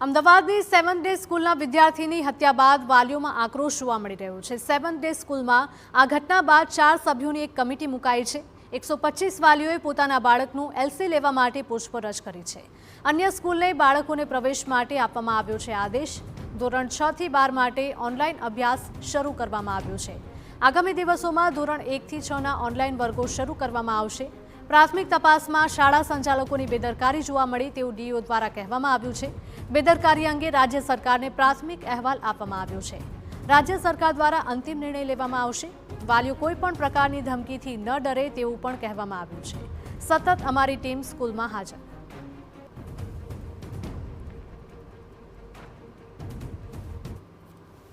અમદાવાદની 7 ડે સ્કૂલના વિદ્યાર્થીની હત્યા બાદ વાલીઓમાં આક્રોશ જોવા મળી રહ્યો છે। 7 ડે સ્કૂલમાં આ ઘટના બાદ 4 સભ્યોની એક કમિટી મુકાઈ છે। 125 વાલીઓએ પોતાના બાળકનું એલસી લેવા માટે પૂછપરછ કરી છે। અન્ય સ્કૂલને બાળકોને પ્રવેશ માટે આપવામાં આવ્યો છે આદેશ। ધોરણ 6 થી 12 માટે ઓનલાઈન અભ્યાસ શરૂ કરવામાં આવ્યો છે। આગામી દિવસોમાં ધોરણ 1 થી 6 ના ઓનલાઈન વર્ગો શરૂ કરવામાં આવશે। પ્રાથમિક તપાસમાં શાળા સંચાલકોની બેદરકારી જોવા મળી તેવું ડીઓ દ્વારા કહેવામાં આવ્યું છે। બેદરકારી અંગે રાજ્ય સરકારને પ્રાથમિક અહેવાલ આપવામાં આવ્યો છે। રાજ્ય સરકાર દ્વારા અંતિમ નિર્ણય લેવામાં આવશે। વાલીઓ કોઈ પણ પ્રકારની ધમકીથી ન ડરે તેવું પણ કહેવામાં આવ્યું છે। સતત અમારી ટીમ સ્કૂલમાં હાજર।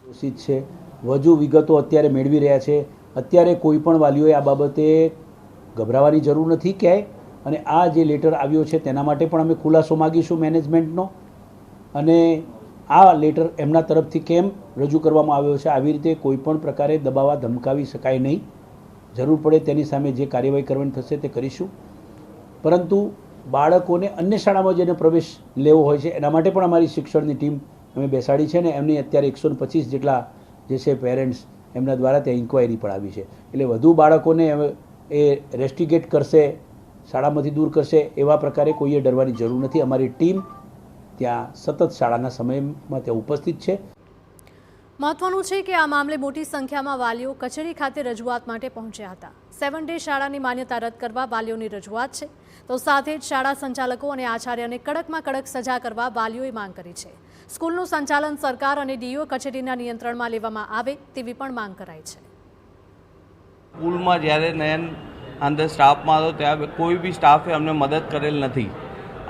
દોષિત છે વધુ વિગતો અત્યારે મેળવી રહ્યા છે। અત્યારે કોઈ પણ વાલીઓએ આ બાબતે ગભરાવાની જરૂર નથી ક્યાંય। અને આ જે લેટર આવ્યો છે તેના માટે પણ અમે ખુલાસો માગીશું મેનેજમેન્ટનો। અને આ લેટર એમના તરફથી કેમ રજૂ કરવામાં આવ્યો છે, આવી રીતે કોઈ પણ પ્રકારે દબાવવા ધમકાવી શકાય નહીં। જરૂર પડે તેની સામે જે કાર્યવાહી કરવાની થશે તે કરીશું। પરંતુ બાળકોને અન્ય શાળામાં જેને પ્રવેશ લેવો હોય છે એના માટે પણ અમારી શિક્ષણની ટીમ અમે બેસાડી છે ને એમની અત્યારે 125 જેટલા જે છે પેરેન્ટ્સ એમના દ્વારા ત્યાં ઇન્ક્વાયરી પણ આવી છે। એટલે વધુ બાળકોને એ રેસ્ટિગેટ કરશે, શાળામાંથી દૂર કરશે એવા પ્રકારે કોઈએ ડરવાની જરૂર નથી। અમારી ટીમ ત્યાં સતત શાળાના સમયમાં ત્યાં ઉપસ્થિત છે। મહત્વનું છે કે આ મામલે મોટી સંખ્યામાં વાલીઓ કચેરી ખાતે રજૂઆત માટે પહોંચ્યા હતા। 7 ડે શાળાની માન્યતા રદ કરવા વાલીઓની રજૂઆત છે, તો સાથે જ શાળા સંચાલકો અને આચાર્યને કડકમાં કડક સજા કરવા વાલીઓએ માંગ કરી છે। સ્કૂલનું સંચાલન સરકાર અને ડીઓ કચેરીના નિયંત્રણમાં લેવામાં આવે તેવી પણ માંગ કરાઈ છે। સ્કૂલમાં જ્યારે નયન અંદર સ્ટાફમાં હતો ત્યાં કોઈ બી સ્ટાફે અમને મદદ કરેલ નથી।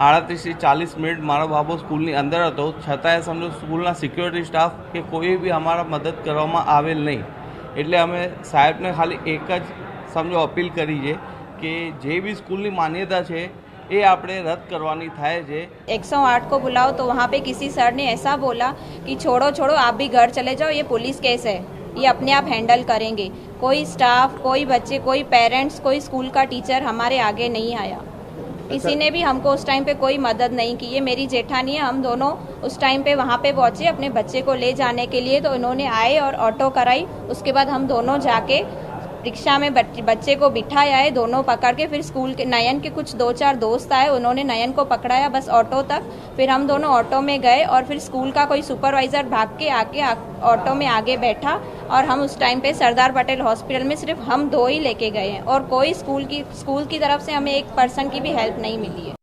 38 થી 40 મિનિટ મારો બાબો સ્કૂલની અંદર હતો, છતાંય સમજો સ્કૂલના સિક્યોરિટી સ્ટાફ કે કોઈ બી અમારા મદદ કરવામાં આવેલ નહીં। એટલે અમે સાહેબને ખાલી એક જ સમજો અપીલ કરી છે કે જે બી સ્કૂલની માન્યતા છે ये आपने रद्द करवानी थाय जे। 108 को बुलाओ तो वहाँ पे किसी सर ने ऐसा बोला कि छोड़ो छोड़ो आप भी घर चले जाओ, ये पुलिस केस है, ये अपने आप हैंडल करेंगे। कोई स्टाफ, कोई बच्चे, कोई पेरेंट्स, कोई स्कूल का टीचर हमारे आगे नहीं आया। किसी ने भी हमको उस टाइम पे कोई मदद नहीं की। ये मेरी जेठानी है, हम दोनों उस टाइम पे वहाँ पे पहुँचे अपने बच्चे को ले जाने के लिए, तो इन्होंने आए और ऑटो कराई। उसके बाद हम दोनों जाके रिक्शा में बच्चे को बिठाया है, दोनों पकड़ के फिर स्कूल के नयन के कुछ 2-4 दोस्त आए, उन्होंने नयन को पकड़ाया बस ऑटो तक। फिर हम दोनों ऑटो में गए और फिर स्कूल का कोई सुपरवाइज़र भाग के आके ऑटो में आगे बैठा और हम उस टाइम पे सरदार पटेल हॉस्पिटल में सिर्फ हम 2 ही लेके गए हैं और कोई स्कूल की तरफ से हमें एक पर्सन की भी हेल्प नहीं मिली है।